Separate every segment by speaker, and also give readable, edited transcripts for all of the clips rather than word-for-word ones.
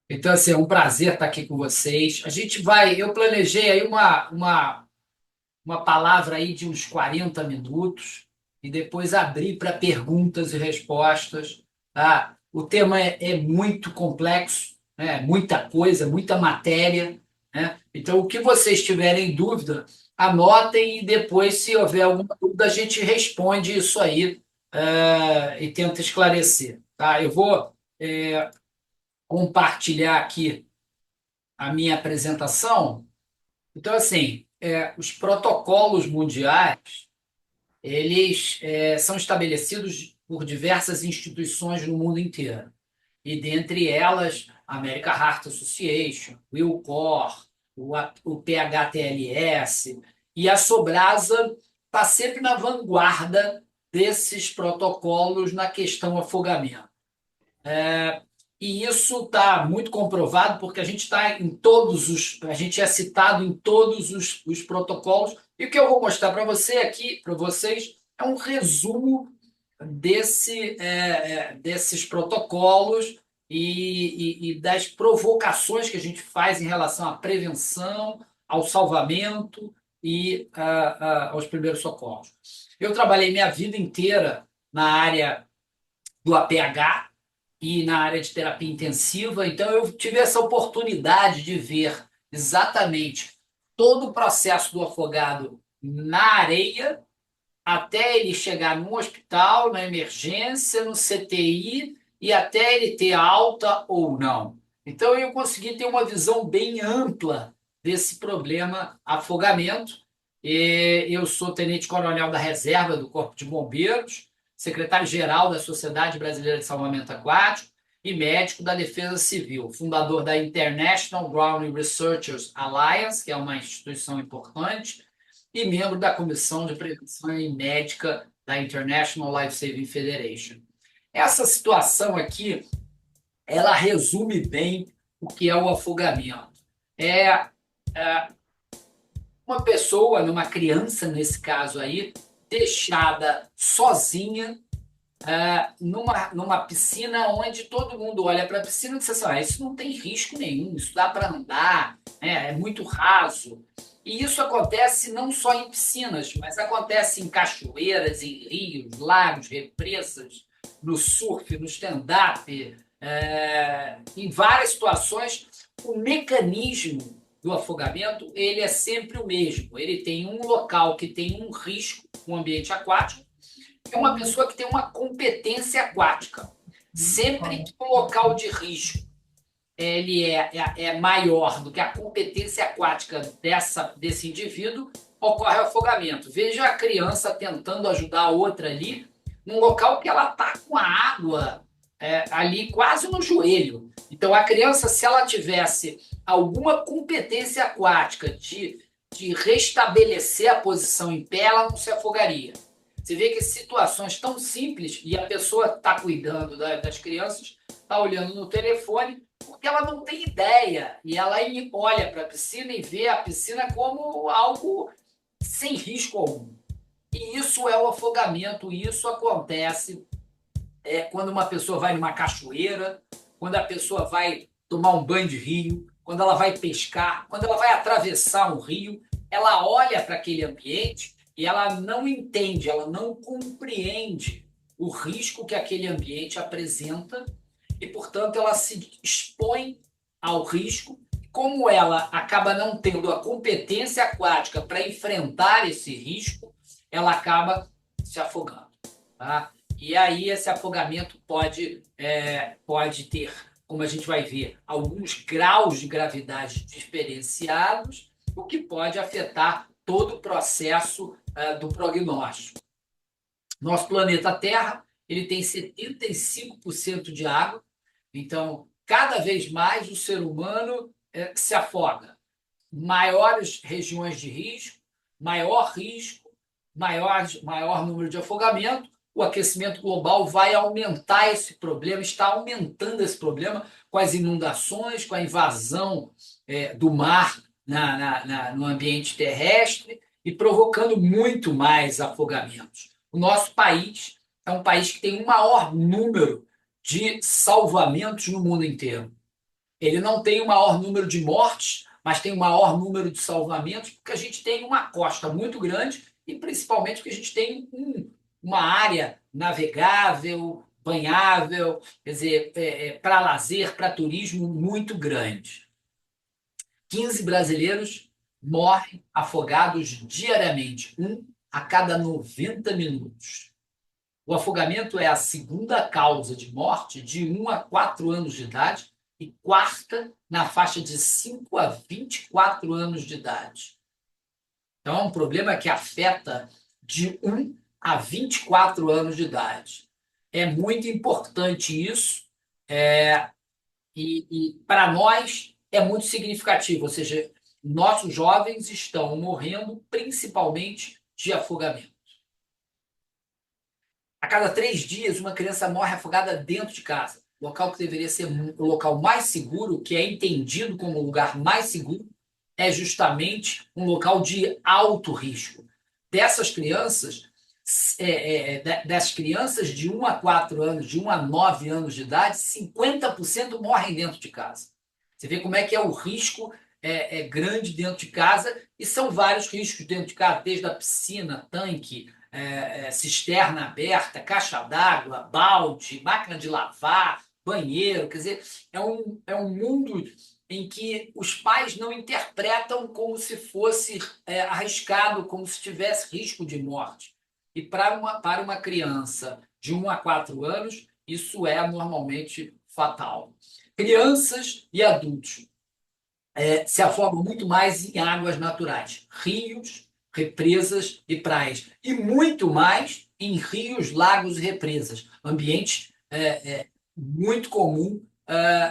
Speaker 1: Então, assim, é um prazer estar aqui com vocês. Eu planejei aí uma palavra aí de uns 40 minutos e depois abrir para perguntas e respostas, tá? O tema é muito complexo, né? Muita coisa, muita matéria, né? Então, o que vocês tiverem dúvida, anotem e depois, se houver alguma dúvida, a gente responde isso aí, e tenta esclarecer, tá? Eu vou, compartilhar aqui a minha apresentação. Então, assim, os protocolos mundiais, eles são estabelecidos por diversas instituições no mundo inteiro. E dentre elas, a American Heart Association, o ILCOR, o PHTLS, e a Sobrasa está sempre na vanguarda desses protocolos na questão afogamento. E isso está muito comprovado porque a gente está em a gente é citado em todos os protocolos. E o que eu vou mostrar para você aqui, para vocês, é um resumo desses protocolos e das provocações que a gente faz em relação à prevenção, ao salvamento e aos primeiros socorros. Eu trabalhei minha vida inteira na área do APH e na área de terapia intensiva. Então, eu tive essa oportunidade de ver exatamente todo o processo do afogado na areia até ele chegar no hospital, na emergência, no CTI e até ele ter alta ou não. Então, eu consegui ter uma visão bem ampla desse problema afogamento. Eu sou tenente-coronel da reserva do Corpo de Bombeiros, secretário-geral da Sociedade Brasileira de Salvamento Aquático e médico da Defesa Civil, fundador da International Ground Researchers Alliance, que é uma instituição importante, e membro da Comissão de Prevenção Médica da International Life Saving Federation. Essa situação aqui, ela resume bem o que é o afogamento. É, é uma pessoa, uma criança nesse caso aí, deixada sozinha, numa piscina onde todo mundo olha para a piscina e diz assim: isso não tem risco nenhum, isso dá para andar, né? É muito raso. E isso acontece não só em piscinas, mas acontece em cachoeiras, em rios, lagos, represas, no surf, no stand-up, em várias situações. O mecanismo do afogamento ele é sempre o mesmo. Ele tem um local que tem um risco, um ambiente aquático, é uma pessoa que tem uma competência aquática. Sempre que o local de risco ele é maior do que a competência aquática desse indivíduo, ocorre o afogamento. Veja a criança tentando ajudar a outra ali, num local que ela está com a água ali quase no joelho. Então, a criança, se ela tivesse alguma competência aquática de restabelecer a posição em pé, ela não se afogaria. Você vê que situações tão simples e a pessoa está cuidando das crianças, está olhando no telefone, porque ela não tem ideia. E ela olha para a piscina e vê a piscina como algo sem risco algum. E isso é o afogamento, e isso acontece quando uma pessoa vai numa cachoeira, quando a pessoa vai tomar um banho de rio, quando ela vai pescar, quando ela vai atravessar um rio, ela olha para aquele ambiente e ela não entende, ela não compreende o risco que aquele ambiente apresenta e, portanto, ela se expõe ao risco. Como ela acaba não tendo a competência aquática para enfrentar esse risco, ela acaba se afogando. Tá? E aí esse afogamento pode ter, como a gente vai ver, alguns graus de gravidade diferenciados, o que pode afetar todo o processo do prognóstico. Nosso planeta Terra ele tem 75% de água, então cada vez mais o ser humano se afoga. Maiores regiões de risco, maior número de afogamento, o aquecimento global vai aumentar esse problema, está aumentando esse problema com as inundações, com a invasão do mar no ambiente terrestre e provocando muito mais afogamentos. O nosso país é um país que tem o maior número de salvamentos no mundo inteiro. Ele não tem o maior número de mortes, mas tem o maior número de salvamentos, porque a gente tem uma costa muito grande e principalmente porque a gente tem uma área navegável, banhável, quer dizer, para lazer, para turismo muito grande. 15 brasileiros morrem afogados diariamente, um a cada 90 minutos. O afogamento é a segunda causa de morte de 1 a 4 anos de idade e quarta na faixa de 5 a 24 anos de idade. Então, é um problema que afeta de 1 a 24 anos de idade. É muito importante isso, e para nós é muito significativo, ou seja, nossos jovens estão morrendo principalmente de afogamento. A cada 3 dias, uma criança morre afogada dentro de casa. Local que deveria ser o local mais seguro, que é entendido como o lugar mais seguro, é justamente um local de alto risco. Dessas crianças, das crianças de 1 a 4 anos, de 1 a 9 anos de idade, 50% morrem dentro de casa. Você vê como é que é o risco grande dentro de casa, e são vários riscos dentro de casa, desde a piscina, tanque, cisterna aberta, caixa d'água, balde, máquina de lavar, banheiro. Quer dizer, é um mundo em que os pais não interpretam como se fosse arriscado, como se tivesse risco de morte. E para uma criança de 1 a 4 anos, isso é normalmente fatal. Crianças e adultos se afogam muito mais em águas naturais, rios, represas e praias, e muito mais em rios, lagos e represas, ambientes muito comum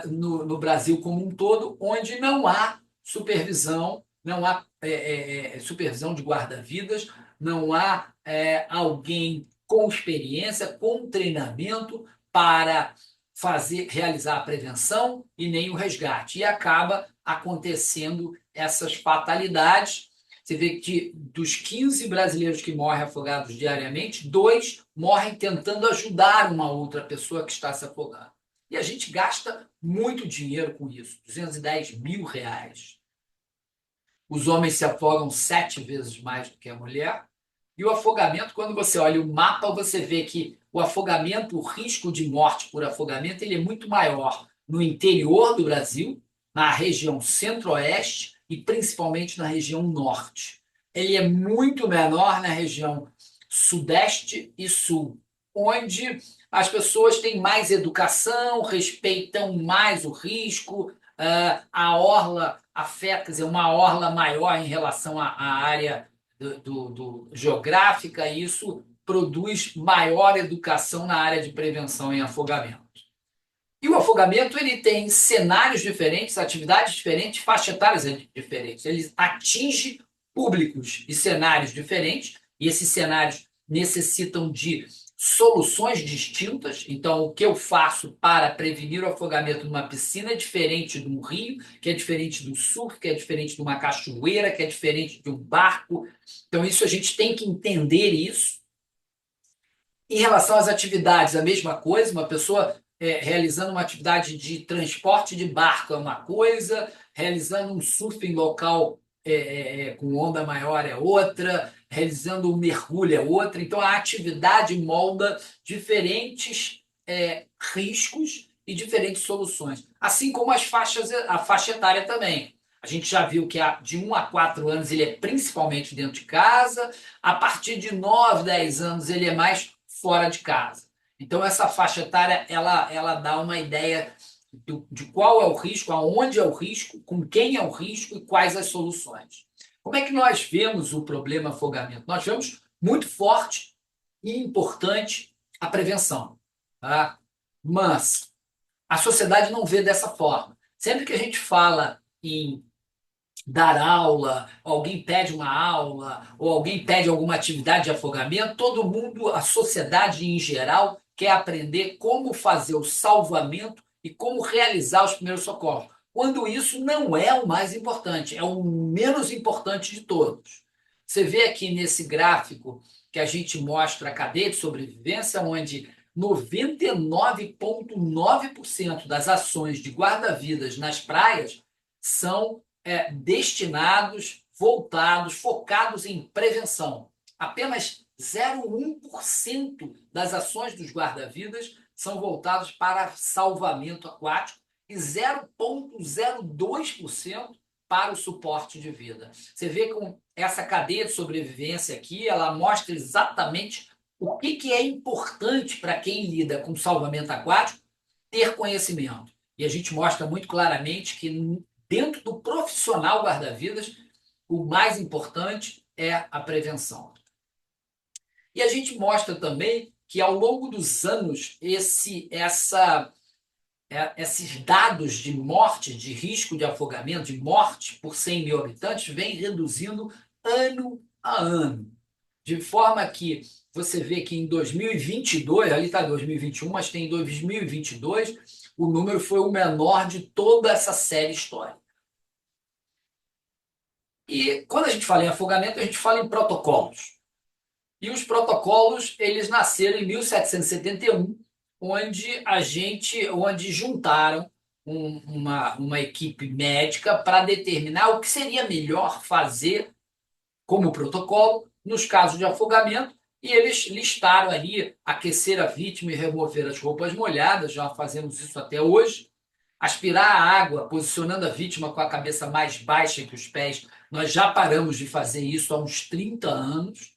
Speaker 1: no Brasil como um todo, onde não há supervisão, não há supervisão de guarda-vidas, não há alguém com experiência, com treinamento para realizar a prevenção e nem o resgate. E acaba acontecendo essas fatalidades. Você vê que dos 15 brasileiros que morrem afogados diariamente, 2 morrem tentando ajudar uma outra pessoa que está se afogando. E a gente gasta muito dinheiro com isso, R$ 210 mil. Os homens se afogam 7 vezes mais do que a mulher. E o afogamento, quando você olha o mapa, você vê que o afogamento, o risco de morte por afogamento, ele é muito maior no interior do Brasil, na região centro-oeste e principalmente na região norte. Ele é muito menor na região sudeste e sul, onde as pessoas têm mais educação, respeitam mais o risco, a orla afeta, quer dizer, uma orla maior em relação à área geográfica, e isso produz maior educação na área de prevenção em afogamento. E o afogamento ele tem cenários diferentes, atividades diferentes, faixas etárias diferentes. Ele atinge públicos e cenários diferentes, e esses cenários necessitam de soluções distintas. Então, o que eu faço para prevenir o afogamento numa piscina é diferente de um rio, que é diferente do surf, que é diferente de uma cachoeira, que é diferente de um barco. Então, isso a gente tem que entender isso. Em relação às atividades, a mesma coisa, uma pessoa realizando uma atividade de transporte de barco é uma coisa, realizando um surf em local com onda maior é outra, realizando um mergulho é outra. Então, a atividade molda diferentes riscos e diferentes soluções. Assim como a faixa etária também. A gente já viu que de 1 a 4 anos ele é principalmente dentro de casa, a partir de 9, 10 anos ele é mais fora de casa. Então, essa faixa etária ela dá uma ideia de qual é o risco, aonde é o risco, com quem é o risco e quais as soluções. Como é que nós vemos o problema afogamento? Nós vemos muito forte e importante a prevenção. Tá? Mas a sociedade não vê dessa forma. Sempre que a gente fala em dar aula, alguém pede uma aula, ou alguém pede alguma atividade de afogamento, todo mundo, a sociedade em geral, quer aprender como fazer o salvamento e como realizar os primeiros socorros. Quando isso não é o mais importante, é o menos importante de todos. Você vê aqui nesse gráfico que a gente mostra a cadeia de sobrevivência, onde 99,9% das ações de guarda-vidas nas praias são destinados, voltados, focados em prevenção. Apenas 0,1% das ações dos guarda-vidas são voltados para salvamento aquático e 0,02% para o suporte de vida. Você vê com essa cadeia de sobrevivência aqui, ela mostra exatamente o que é importante para quem lida com salvamento aquático ter conhecimento. E a gente mostra muito claramente que dentro do profissional guarda-vidas, o mais importante é a prevenção. E a gente mostra também que ao longo dos anos, esses dados de morte, de risco de afogamento, de morte por 100 mil habitantes, vem reduzindo ano a ano. De forma que você vê que em 2022, ali está 2021, mas tem em 2022, o número foi o menor de toda essa série histórica. E quando a gente fala em afogamento, a gente fala em protocolos. E os protocolos, eles nasceram em 1771, onde juntaram uma equipe médica para determinar o que seria melhor fazer como protocolo nos casos de afogamento, e eles listaram ali aquecer a vítima e remover as roupas molhadas, já fazemos isso até hoje, aspirar a água, posicionando a vítima com a cabeça mais baixa que os pés, nós já paramos de fazer isso há uns 30 anos,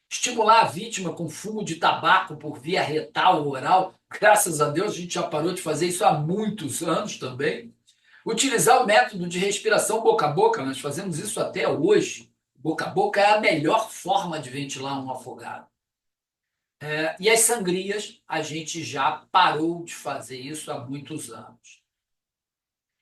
Speaker 1: estimular a vítima com fumo de tabaco por via retal ou oral, graças a Deus a gente já parou de fazer isso há muitos anos também. Utilizar o método de respiração boca a boca, nós fazemos isso até hoje. Boca a boca é a melhor forma de ventilar um afogado. E as sangrias, a gente já parou de fazer isso há muitos anos.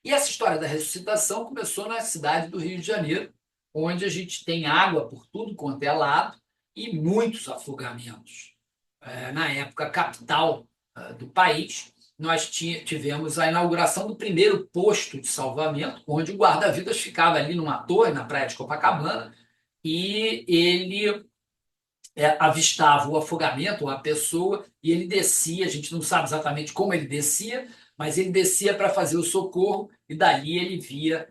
Speaker 1: E essa história da ressuscitação começou na cidade do Rio de Janeiro, onde a gente tem água por tudo quanto é lado e muitos afogamentos. Na época capital do país, nós tivemos a inauguração do primeiro posto de salvamento, onde o guarda-vidas ficava ali numa torre, na praia de Copacabana, e ele avistava o afogamento, a pessoa, e ele descia, a gente não sabe exatamente como ele descia, mas ele descia para fazer o socorro, e dali ele via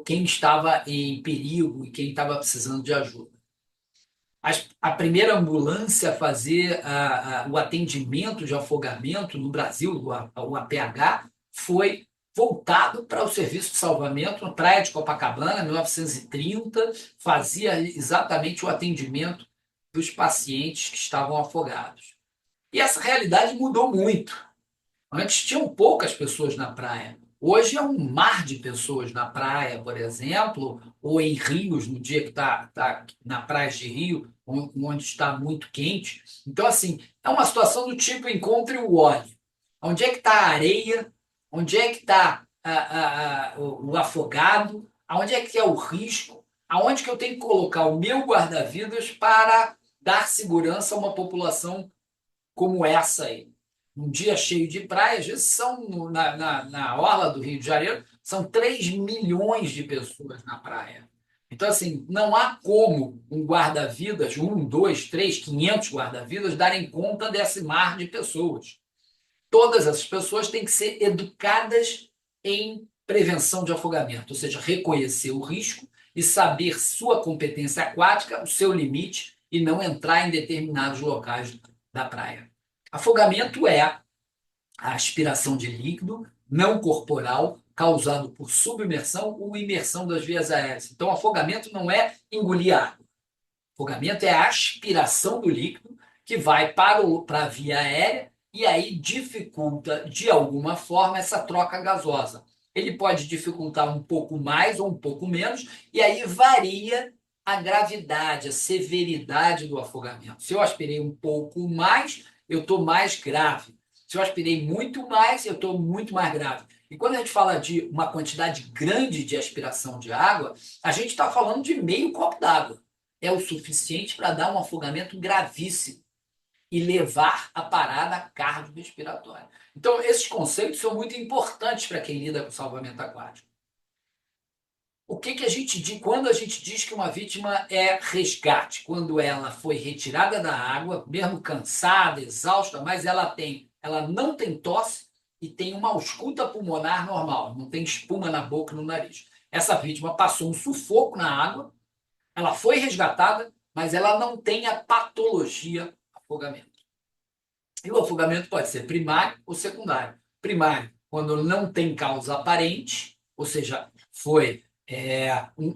Speaker 1: quem estava em perigo e quem estava precisando de ajuda. A primeira ambulância a fazer o atendimento de afogamento no Brasil, o APH, foi voltado para o serviço de salvamento na praia de Copacabana, em 1930, fazia exatamente o atendimento dos pacientes que estavam afogados. E essa realidade mudou muito. Antes tinham poucas pessoas na praia. Hoje é um mar de pessoas na praia, por exemplo, ou em rios, no dia que está na praia de Rio, onde está muito quente. Então, assim, é uma situação do tipo encontre o óleo. Onde é que está a areia? Onde é que está o afogado? Aonde é que é o risco? Aonde que eu tenho que colocar o meu guarda-vidas para dar segurança a uma população como essa aí? Um dia cheio de praia, às vezes na orla do Rio de Janeiro, são 3 milhões de pessoas na praia. Então, assim, não há como um guarda-vidas, 1, 2, 3, 500 guarda-vidas, darem conta desse mar de pessoas. Todas essas pessoas têm que ser educadas em prevenção de afogamento, ou seja, reconhecer o risco e saber sua competência aquática, o seu limite, e não entrar em determinados locais da praia. Afogamento é a aspiração de líquido não corporal causado por submersão ou imersão das vias aéreas. Então, afogamento não é engolir água. Afogamento é a aspiração do líquido que vai para a via aérea e aí dificulta, de alguma forma, essa troca gasosa. Ele pode dificultar um pouco mais ou um pouco menos, e aí varia a gravidade, a severidade do afogamento. Se eu aspirei um pouco mais, eu estou mais grave. Se eu aspirei muito mais, eu estou muito mais grave. E quando a gente fala de uma quantidade grande de aspiração de água, a gente está falando de meio copo d'água. É o suficiente para dar um afogamento gravíssimo e levar a parada cardiorrespiratória. Então, esses conceitos são muito importantes para quem lida com salvamento aquático. O que que a gente diz quando a gente diz que uma vítima é resgate? Quando ela foi retirada da água, mesmo cansada, exausta, mas ela não tem tosse e tem uma ausculta pulmonar normal, não tem espuma na boca e no nariz. Essa vítima passou um sufoco na água, ela foi resgatada, mas ela não tem a patologia afogamento. E o afogamento pode ser primário ou secundário. Primário, quando não tem causa aparente, ou seja,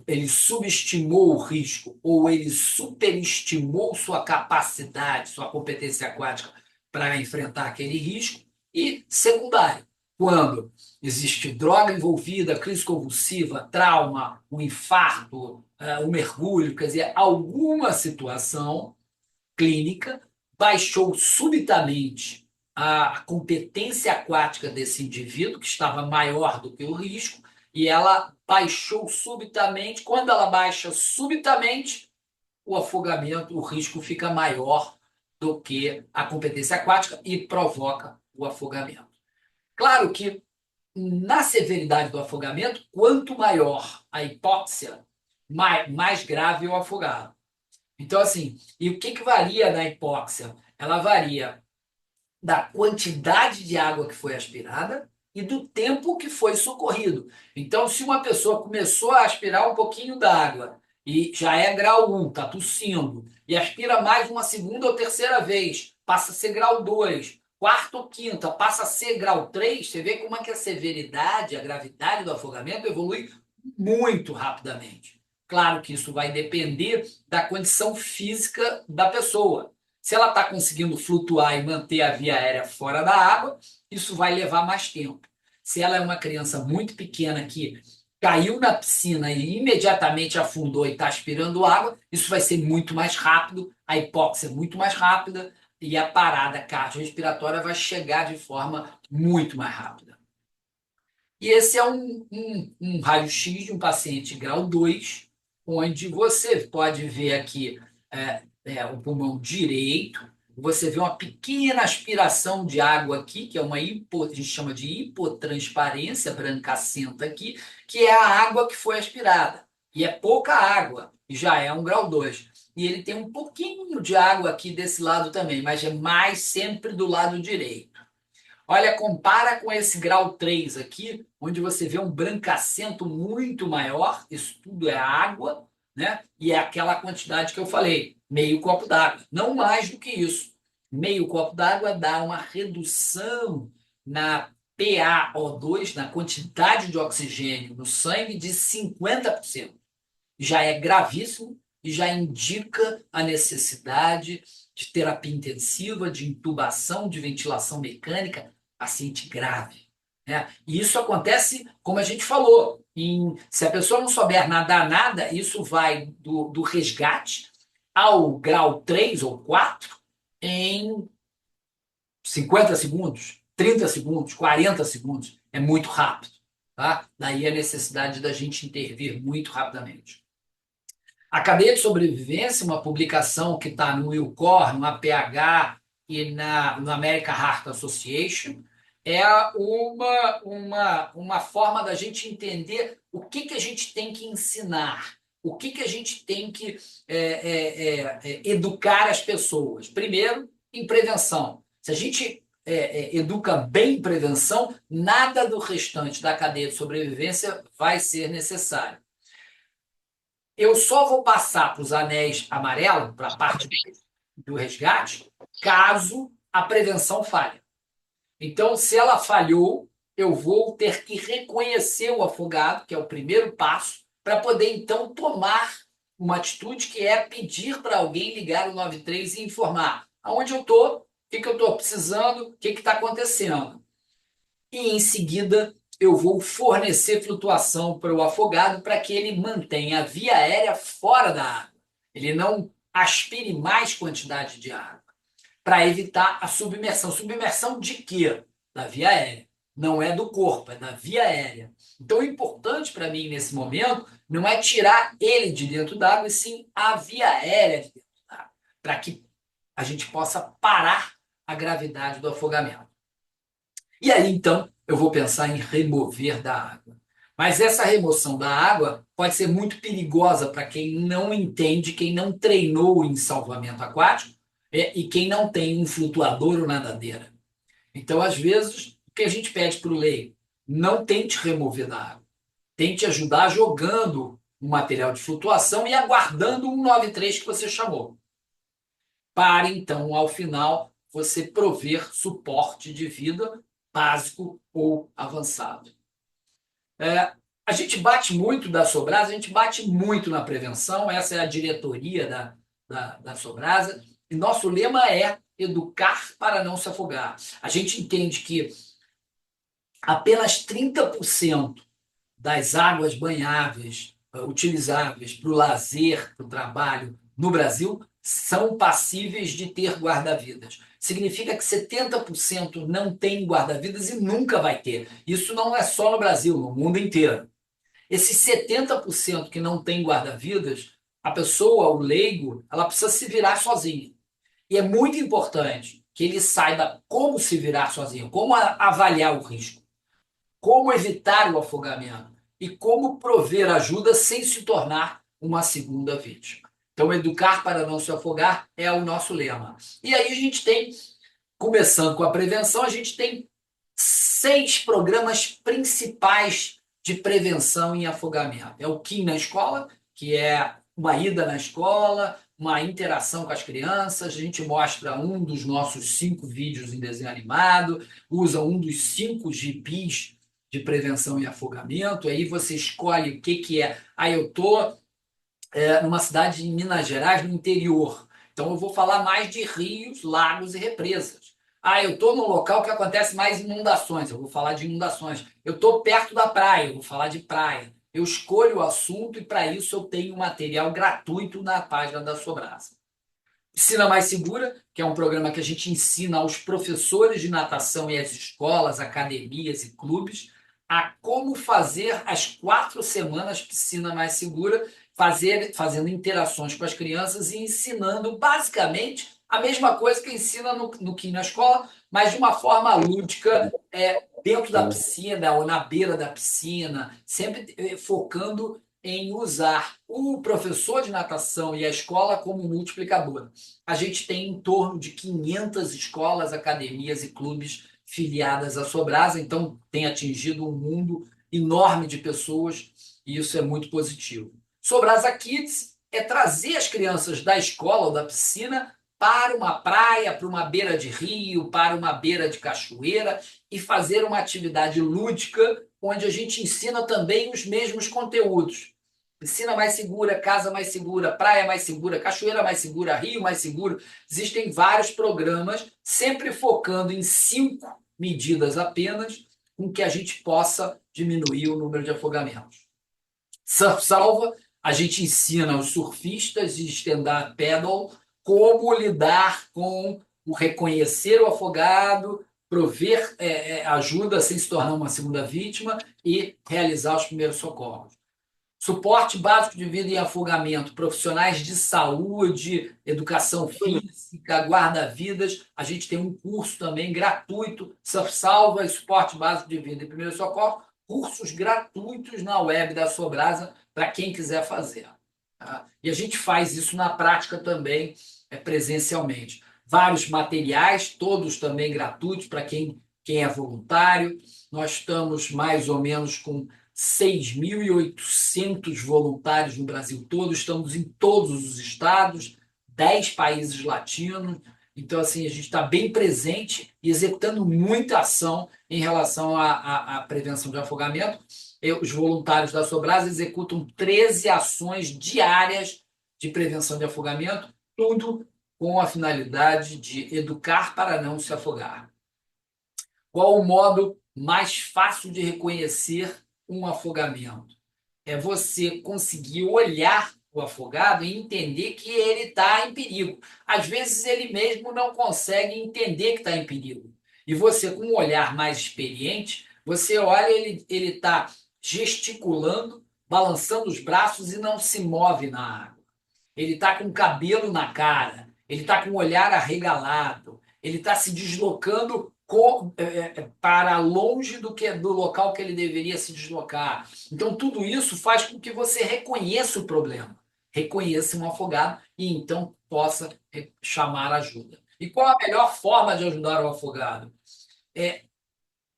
Speaker 1: ele subestimou o risco ou ele superestimou sua capacidade, sua competência aquática para enfrentar aquele risco. E secundário, quando existe droga envolvida, crise convulsiva, trauma, um infarto, um mergulho, quer dizer, alguma situação clínica baixou subitamente a competência aquática desse indivíduo, que estava maior do que o risco, e ela baixou subitamente. Quando ela baixa subitamente, o afogamento, o risco fica maior do que a competência aquática e provoca o afogamento. Claro que na severidade do afogamento, quanto maior a hipóxia, mais grave é o afogado. Então, assim, e o que que varia na hipóxia? Ela varia da quantidade de água que foi aspirada e do tempo que foi socorrido. Então, se uma pessoa começou a aspirar um pouquinho d'água e já é grau 1, está tossindo, e aspira mais uma segunda ou terceira vez, passa a ser grau 2, quarta ou quinta, passa a ser grau 3, você vê como é que a severidade, a gravidade do afogamento evolui muito rapidamente. Claro que isso vai depender da condição física da pessoa. Se ela está conseguindo flutuar e manter a via aérea fora da água, isso vai levar mais tempo. Se ela é uma criança muito pequena que caiu na piscina e imediatamente afundou e está aspirando água, isso vai ser muito mais rápido, a hipóxia é muito mais rápida e a parada cardiorrespiratória vai chegar de forma muito mais rápida. E esse é um raio-x de um paciente grau 2, onde você pode ver aqui o pulmão direito, você vê uma pequena aspiração de água aqui, que é a gente chama de hipotransparência brancacenta aqui, que é a água que foi aspirada. E é pouca água, e já é um grau 2. E ele tem um pouquinho de água aqui desse lado também, mas é mais sempre do lado direito. Olha, compara com esse grau 3 aqui, onde você vê um brancacento muito maior, isso tudo é água, né? E é aquela quantidade que eu falei, meio copo d'água, não mais do que isso. Meio copo d'água dá uma redução na PaO2, na quantidade de oxigênio no sangue, de 50%. Já é gravíssimo e já indica a necessidade de terapia intensiva, de intubação, de ventilação mecânica, paciente grave. Né? E isso acontece, como a gente falou, se a pessoa não souber nadar nada, isso vai do resgate ao grau 3 ou 4 em 50 segundos, 30 segundos, 40 segundos. É muito rápido. Tá? Daí a necessidade da gente intervir muito rapidamente. A cadeia de sobrevivência, uma publicação que está no ILCOR, no APH e no American Heart Association, é uma forma da gente entender o que a gente tem que ensinar, o que a gente tem que educar as pessoas. Primeiro, em prevenção. Se a gente educa bem em prevenção, nada do restante da cadeia de sobrevivência vai ser necessário. Eu só vou passar para os anéis amarelos, para a parte do resgate, caso a prevenção falhe. Então, se ela falhou, eu vou ter que reconhecer o afogado, que é o primeiro passo, para poder, então, tomar uma atitude que é pedir para alguém ligar o 93 e informar aonde eu estou, o que eu estou precisando, o que está acontecendo. E, em seguida, eu vou fornecer flutuação para o afogado para que ele mantenha a via aérea fora da água. Ele não aspire mais quantidade de água, para evitar a submersão. Submersão de quê? Da via aérea. Não é do corpo, é da via aérea. Então, o importante para mim nesse momento não é tirar ele de dentro d'água, e sim a via aérea de dentro d'água, para que a gente possa parar a gravidade do afogamento. E aí, então, eu vou pensar em remover da água. Mas essa remoção da água pode ser muito perigosa para quem não entende, quem não treinou em salvamento aquático e quem não tem um flutuador ou nadadeira. Então, às vezes, o que a gente pede para o leigo? Não tente remover da água. Tente ajudar jogando um material de flutuação e aguardando um 93 que você chamou. Para, então, ao final, você prover suporte de vida básico ou avançado. A gente bate muito da Sobrasa, a gente bate muito na prevenção, essa é a diretoria da Sobrasa, e nosso lema é educar para não se afogar. A gente entende que apenas 30% das águas banháveis, utilizáveis para o lazer, para o trabalho no Brasil, são passíveis de ter guarda-vidas. Significa que 70% não tem guarda-vidas e nunca vai ter. Isso não é só no Brasil, no mundo inteiro. Esses 70% que não tem guarda-vidas, a pessoa, o leigo, ela precisa se virar sozinha. E é muito importante que ele saiba como se virar sozinho, como avaliar o risco, como evitar o afogamento e como prover ajuda sem se tornar uma segunda vítima. Então, educar para não se afogar é o nosso lema. E aí a gente tem, começando com a prevenção, a gente tem 6 programas principais de prevenção em afogamento. É o KIM na escola, que é uma ida na escola, uma interação com as crianças. A gente mostra um dos nossos 5 vídeos em desenho animado, usa um dos 5 gibis de prevenção e afogamento. Aí você escolhe o que, que é. Aí eu estou numa cidade em Minas Gerais, no interior. Então eu vou falar mais de rios, lagos e represas. Eu estou num local que acontece mais inundações, eu vou falar de inundações. Eu estou perto da praia, eu vou falar de praia. Eu escolho o assunto e para isso eu tenho material gratuito na página da Sobrasa. Piscina Mais Segura, que é um programa que a gente ensina aos professores de natação e às escolas, academias e clubes a como fazer as 4 semanas Piscina Mais Segura, fazendo interações com as crianças e ensinando basicamente a mesma coisa que ensina no Kim na escola, mas de uma forma lúdica, dentro da piscina ou na beira da piscina, sempre focando em usar o professor de natação e a escola como multiplicador. A gente tem em torno de 500 escolas, academias e clubes filiadas à Sobrasa, então tem atingido um mundo enorme de pessoas e isso é muito positivo. Sobrasa Kids é trazer as crianças da escola ou da piscina para uma praia, para uma beira de rio, para uma beira de cachoeira e fazer uma atividade lúdica onde a gente ensina também os mesmos conteúdos. Piscina mais segura, casa mais segura, praia mais segura, cachoeira mais segura, rio mais seguro. Existem vários programas, sempre focando em 5 medidas apenas, com que a gente possa diminuir o número de afogamentos. Surf Salva, a gente ensina os surfistas de stand-up paddle como lidar com o reconhecer o afogado, prover ajuda sem se tornar uma segunda vítima e realizar os primeiros socorros. Suporte básico de vida em afogamento, profissionais de saúde, educação física, guarda-vidas. A gente tem um curso também gratuito, Salva e Suporte Básico de Vida e Primeiro Socorro, cursos gratuitos na web da Sobrasa para quem quiser fazer. Tá? E a gente faz isso na prática também, presencialmente. Vários materiais, todos também gratuitos para quem é voluntário. Nós estamos mais ou menos com 6.800 voluntários no Brasil todo, estamos em todos os estados, 10 países latinos. Então, assim, a gente está bem presente e executando muita ação em relação à prevenção de afogamento. Os voluntários da Sobrasa executam 13 ações diárias de prevenção de afogamento, tudo com a finalidade de educar para não se afogar. Qual o modo mais fácil de reconhecer um afogamento? É você conseguir olhar o afogado e entender que ele está em perigo. Às vezes ele mesmo não consegue entender que está em perigo. E você, com um olhar mais experiente, você olha, ele está gesticulando, balançando os braços e não se move na água. Ele está com o cabelo na cara, ele está com o olhar arregalado, ele está se deslocando para longe do local que ele deveria se deslocar. Então, tudo isso faz com que você reconheça o problema, reconheça um afogado e então possa chamar ajuda. E qual a melhor forma de ajudar o afogado? É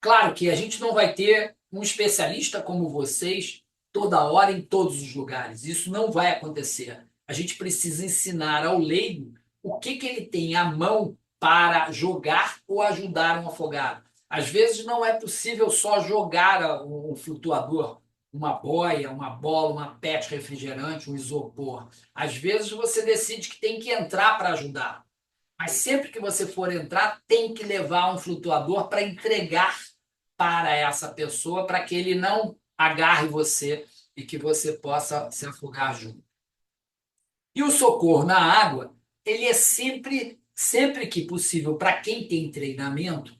Speaker 1: claro que a gente não vai ter um especialista como vocês toda hora em todos os lugares. Isso não vai acontecer. A gente precisa ensinar ao leigo o que ele tem à mão para jogar ou ajudar um afogado. Às vezes não é possível só jogar um flutuador, uma boia, uma bola, uma PET refrigerante, um isopor. Às vezes você decide que tem que entrar para ajudar. Mas sempre que você for entrar, tem que levar um flutuador para entregar para essa pessoa, para que ele não agarre você e que você possa se afogar junto. E o socorro na água, ele é sempre que possível, para quem tem treinamento,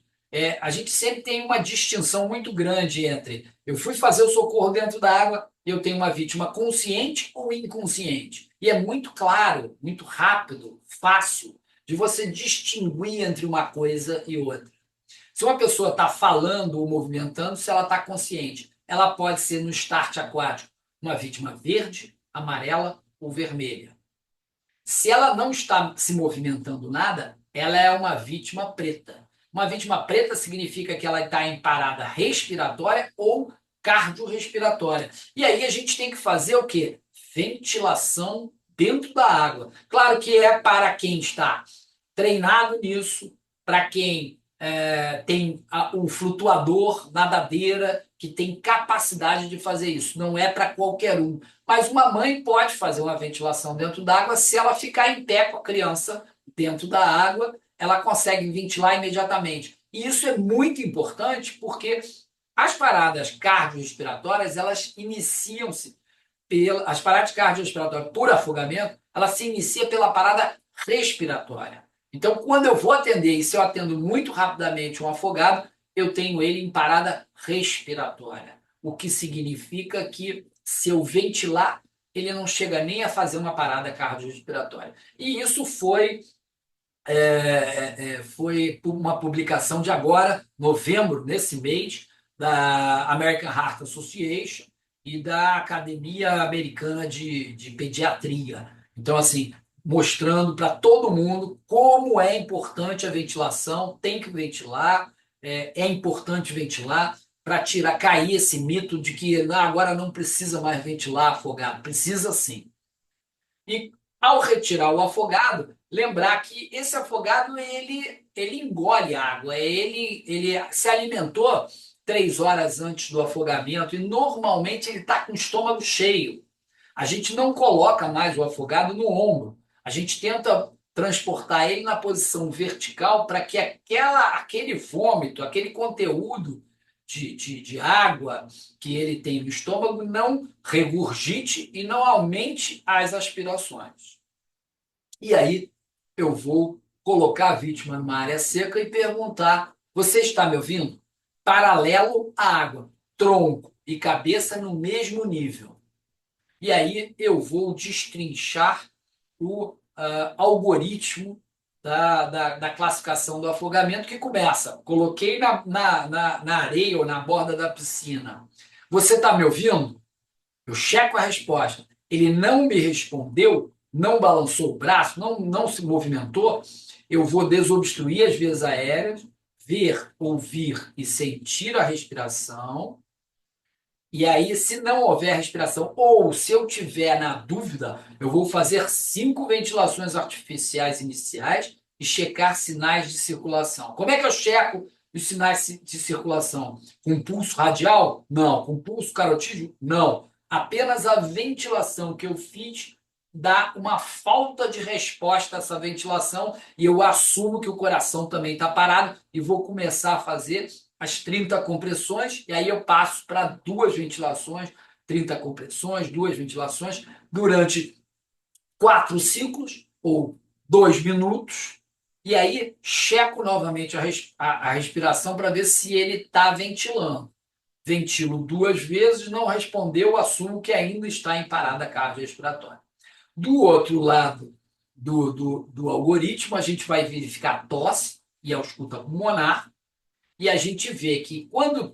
Speaker 1: a gente sempre tem uma distinção muito grande entre eu fui fazer o socorro dentro da água, eu tenho uma vítima consciente ou inconsciente. E é muito claro, muito rápido, fácil de você distinguir entre uma coisa e outra. Se uma pessoa está falando ou movimentando, se ela está consciente, ela pode ser no start aquático uma vítima verde, amarela ou vermelha. Se ela não está se movimentando nada, ela é uma vítima preta. Uma vítima preta significa que ela está em parada respiratória ou cardiorrespiratória. E aí a gente tem que fazer o quê? Ventilação dentro da água. Claro que é para quem está treinado nisso, para quem tem o flutuador, nadadeira, que tem capacidade de fazer isso. Não é para qualquer um. Mas uma mãe pode fazer uma ventilação dentro d'água se ela ficar em pé com a criança dentro da água, ela consegue ventilar imediatamente. E isso é muito importante porque as paradas cardiorrespiratórias, elas iniciam-se as paradas cardiorrespiratórias por afogamento, ela se inicia pela parada respiratória. Então, quando eu vou atender, e se eu atendo muito rapidamente um afogado, eu tenho ele em parada respiratória. O que significa que, se eu ventilar, ele não chega nem a fazer uma parada cardiorrespiratória. E isso foi uma publicação de agora, novembro, nesse mês, da American Heart Association e da Academia Americana de Pediatria. Então, assim, mostrando para todo mundo como é importante a ventilação, tem que ventilar, é importante ventilar para tirar, cair esse mito de que agora não precisa mais ventilar afogado. Precisa sim. E ao retirar o afogado, lembrar que esse afogado ele engole água, ele se alimentou 3 horas antes do afogamento e normalmente ele está com o estômago cheio. A gente não coloca mais o afogado no ombro, a gente tenta transportar ele na posição vertical para que aquele vômito, aquele conteúdo de água que ele tem no estômago não regurgite e não aumente as aspirações. E aí eu vou colocar a vítima numa área seca e perguntar: você está me ouvindo? Paralelo à água, tronco e cabeça no mesmo nível. E aí eu vou destrinchar o algoritmo da classificação do afogamento, que começa: coloquei na areia ou na borda da piscina. Você está me ouvindo? Eu checo a resposta. Ele não me respondeu, não balançou o braço, não se movimentou. Eu vou desobstruir as vias aéreas, ver, ouvir e sentir a respiração. E aí, se não houver respiração, ou se eu tiver na dúvida, eu vou fazer 5 ventilações artificiais iniciais e checar sinais de circulação. Como é que eu checo os sinais de circulação? Com pulso radial? Não. Com pulso carotídeo? Não. Apenas a ventilação que eu fiz dá uma falta de resposta a essa ventilação e eu assumo que o coração também está parado e vou começar a fazer as 30 compressões, e aí eu passo para 2 ventilações, 30 compressões, 2 ventilações, durante 4 ciclos, ou 2 minutos, e aí checo novamente a respiração para ver se ele está ventilando. Ventilo 2 vezes, não respondeu, assumo que ainda está em parada cardiorrespiratória. Do outro lado do algoritmo, a gente vai verificar a tosse e a ausculta pulmonar, e a gente vê que quando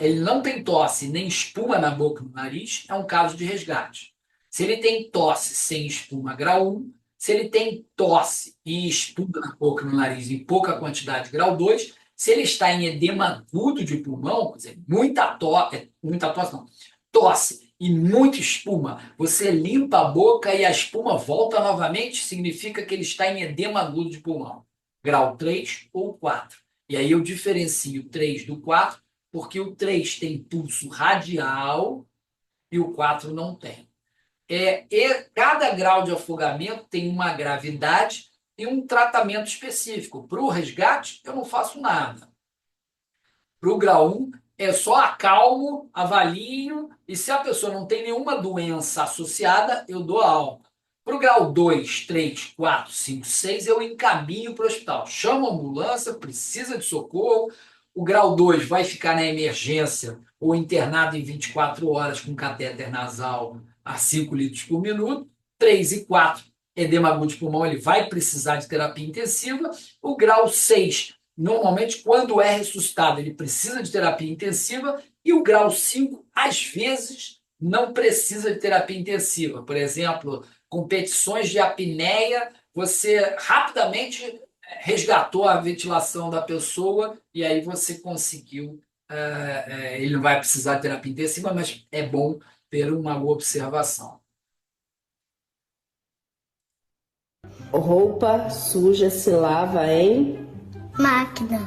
Speaker 1: ele não tem tosse nem espuma na boca e no nariz, é um caso de resgate. Se ele tem tosse sem espuma, grau 1. Se ele tem tosse e espuma na boca e no nariz em pouca quantidade, grau 2. Se ele está em edema agudo de pulmão, quer dizer, muita tosse não, tosse e muita espuma, você limpa a boca e a espuma volta novamente, significa que ele está em edema agudo de pulmão. Grau 3 ou 4. E aí eu diferencio o 3 do 4, porque o 3 tem pulso radial e o 4 não tem. E cada grau de afogamento tem uma gravidade e um tratamento específico. Para o resgate, eu não faço nada. Para o grau 1, é só acalmo, avalio, e se a pessoa não tem nenhuma doença associada, eu dou alta. Para o grau 2, 3, 4, 5, 6, eu encaminho para o hospital. Chamo a ambulância, precisa de socorro. O grau 2 vai ficar na emergência ou internado em 24 horas com catéter nasal a 5 litros por minuto. 3 e 4, edema agudo de pulmão, ele vai precisar de terapia intensiva. O grau 6, normalmente, quando é ressuscitado, ele precisa de terapia intensiva. E o grau 5, às vezes, não precisa de terapia intensiva. Por exemplo, competições de apneia, você rapidamente resgatou a ventilação da pessoa e aí você conseguiu. Ele não vai precisar de terapia intensiva, mas é bom ter uma boa observação.
Speaker 2: Roupa suja se lava em
Speaker 3: máquina.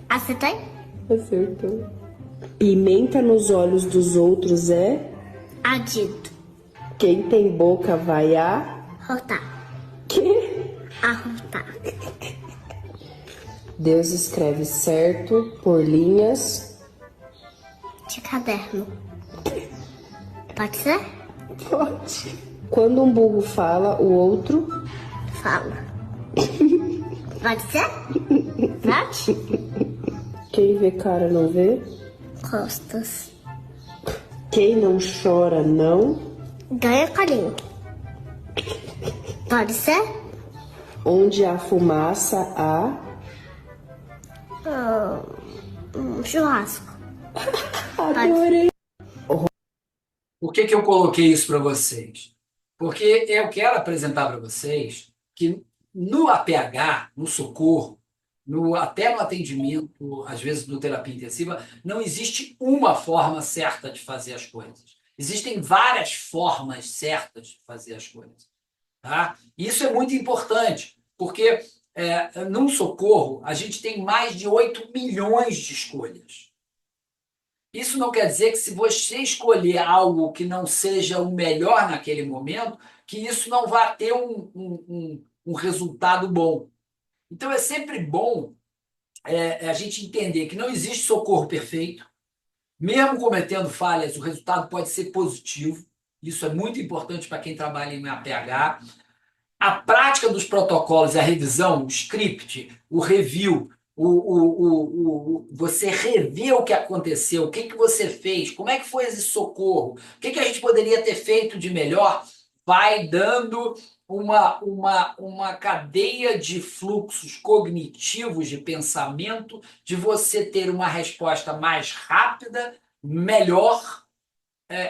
Speaker 3: Acertei?
Speaker 2: Acertou. Pimenta nos olhos dos outros é
Speaker 3: Adito.
Speaker 2: quem tem boca vai
Speaker 3: Rotar.
Speaker 2: Que?
Speaker 3: Arrotar.
Speaker 2: Deus escreve certo por linhas
Speaker 3: De caderno. Pode ser?
Speaker 2: Pode. Quando um burro fala, o outro
Speaker 3: Fala. Pode ser? Pode?
Speaker 2: quem vê cara não vê.
Speaker 3: Costas.
Speaker 2: Quem não chora não.
Speaker 3: Ganha carinho. Pode ser?
Speaker 2: Onde há fumaça há.
Speaker 3: Churrasco.
Speaker 2: Adorei.
Speaker 1: Por que eu coloquei isso para vocês? Porque eu quero apresentar para vocês que no APH, no socorro, até no atendimento, às vezes no terapia intensiva, não existe uma forma certa de fazer as coisas. Existem várias formas certas de fazer as coisas. Tá? Isso é muito importante, porque num socorro a gente tem mais de 8 milhões de escolhas. Isso não quer dizer que se você escolher algo que não seja o melhor naquele momento, que isso não vai ter um resultado bom. Então é sempre bom a gente entender que não existe socorro perfeito. Mesmo cometendo falhas, o resultado pode ser positivo. Isso é muito importante para quem trabalha em APH. A prática dos protocolos, a revisão, o script, o review, você rever o que aconteceu, o que você fez, como é que foi esse socorro, o que a gente poderia ter feito de melhor, vai dando uma cadeia de fluxos cognitivos de pensamento, de você ter uma resposta mais rápida, melhor,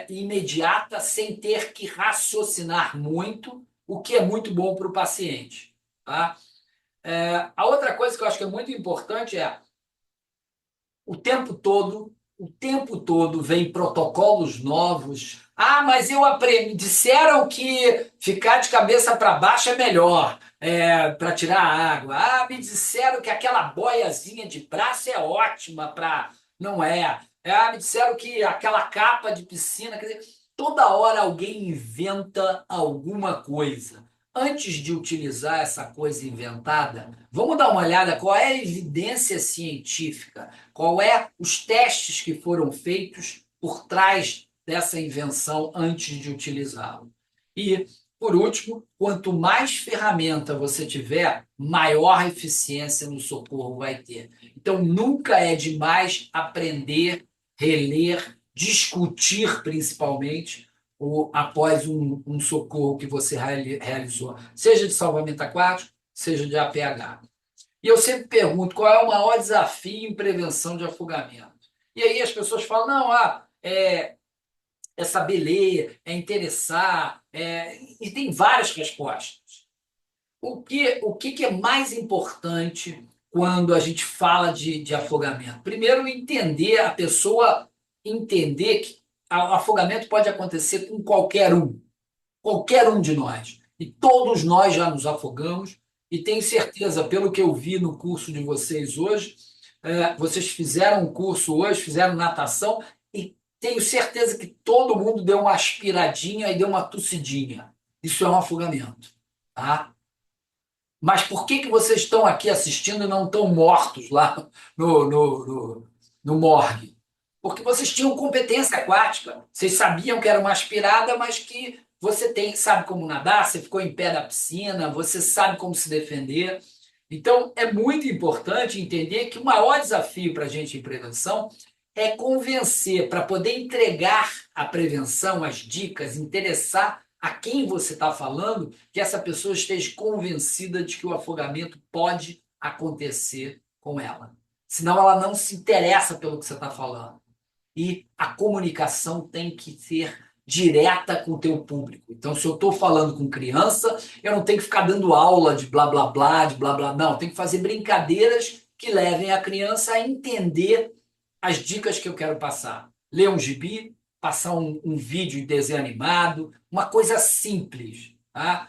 Speaker 1: imediata, sem ter que raciocinar muito, o que é muito bom para o paciente. Tá? A outra coisa que eu acho que é muito importante é o tempo todo vem protocolos novos. Ah, mas eu aprendi. Disseram que ficar de cabeça para baixo é melhor para tirar a água. Ah, me disseram que aquela boiazinha de braço é ótima para. Não é. Me disseram que aquela capa de piscina. Quer dizer, toda hora alguém inventa alguma coisa. Antes de utilizar essa coisa inventada, vamos dar uma olhada qual é a evidência científica, qual é os testes que foram feitos por trás dessa invenção antes de utilizá-lo. E, por último, quanto mais ferramenta você tiver, maior eficiência no socorro vai ter. Então, nunca é demais aprender, reler, discutir principalmente após um socorro que você realizou, seja de salvamento aquático, seja de APH. E eu sempre pergunto qual é o maior desafio em prevenção de afogamento. E aí as pessoas falam, não, é saber ler, é interessar, e tem várias respostas. O que é mais importante quando a gente fala de afogamento? Primeiro, entender a pessoa, entender que o afogamento pode acontecer com qualquer um de nós. E todos nós já nos afogamos, e tenho certeza, pelo que eu vi no curso de vocês hoje, vocês fizeram um curso hoje, fizeram natação, e tenho certeza que todo mundo deu uma aspiradinha e deu uma tossidinha. Isso é um afogamento, tá? Mas por que vocês estão aqui assistindo e não estão mortos lá no morgue? Porque vocês tinham competência aquática. Vocês sabiam que era uma aspirada, mas que você sabe como nadar, você ficou em pé da piscina, você sabe como se defender. Então, é muito importante entender que o maior desafio para a gente em prevenção é convencer, para poder entregar a prevenção, as dicas, interessar a quem você está falando, que essa pessoa esteja convencida de que o afogamento pode acontecer com ela. Senão ela não se interessa pelo que você está falando. E a comunicação tem que ser direta com o teu público. Então, se eu estou falando com criança, eu não tenho que ficar dando aula de blá, blá, blá, de blá, blá, não. Eu tenho que fazer brincadeiras que levem a criança a entender as dicas que eu quero passar. Ler um gibi, passar um vídeo em desenho animado, uma coisa simples. Tá?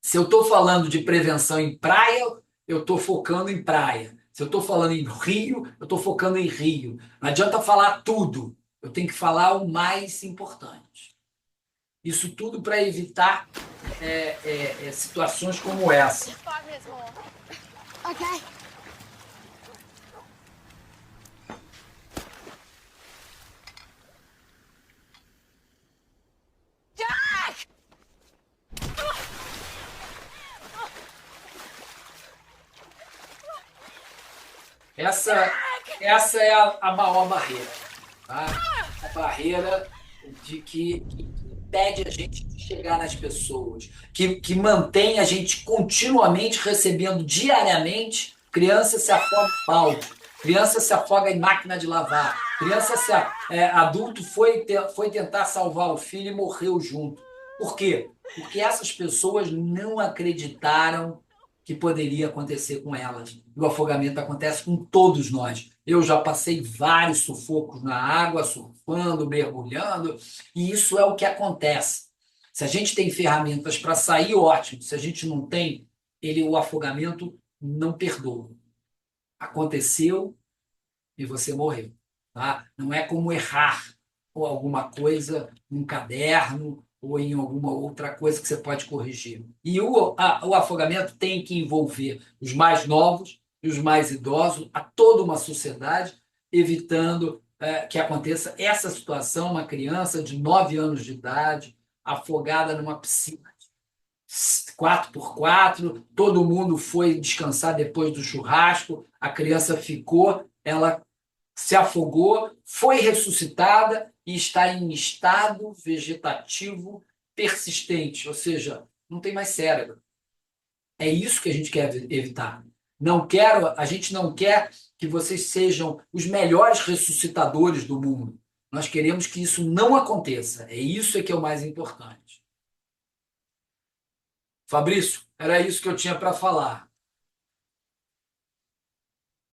Speaker 1: Se eu estou falando de prevenção em praia, eu estou focando em praia. Se eu estou falando em rio, eu estou focando em rio. Não adianta falar tudo. Eu tenho que falar o mais importante. Isso tudo para evitar situações como essa.
Speaker 3: Okay.
Speaker 1: Essa é a maior barreira. Tá? A barreira que impede a gente de chegar nas pessoas, que mantém a gente continuamente recebendo diariamente. Criança se afoga em balde, criança se afoga em máquina de lavar, adulto foi tentar salvar o filho e morreu junto. Por quê? Porque essas pessoas não acreditaram que poderia acontecer com elas. E o afogamento acontece com todos nós. Eu já passei vários sufocos na água, surfando, mergulhando, e isso é o que acontece. Se a gente tem ferramentas para sair, ótimo. Se a gente não tem, o afogamento não perdoa. Aconteceu e você morreu. Tá? Não é como errar ou alguma coisa num caderno ou em alguma outra coisa que você pode corrigir. E o afogamento tem que envolver os mais novos e os mais idosos, a toda uma sociedade, evitando que aconteça essa situação, uma criança de 9 anos de idade, afogada numa piscina 4x4, todo mundo foi descansar depois do churrasco, a criança ficou, ela se afogou, foi ressuscitada e está em estado vegetativo persistente, ou seja, não tem mais cérebro. É isso que a gente quer evitar. A gente não quer que vocês sejam os melhores ressuscitadores do mundo. Nós queremos que isso não aconteça. É isso que é o mais importante. Fabrício, era isso que eu tinha para falar.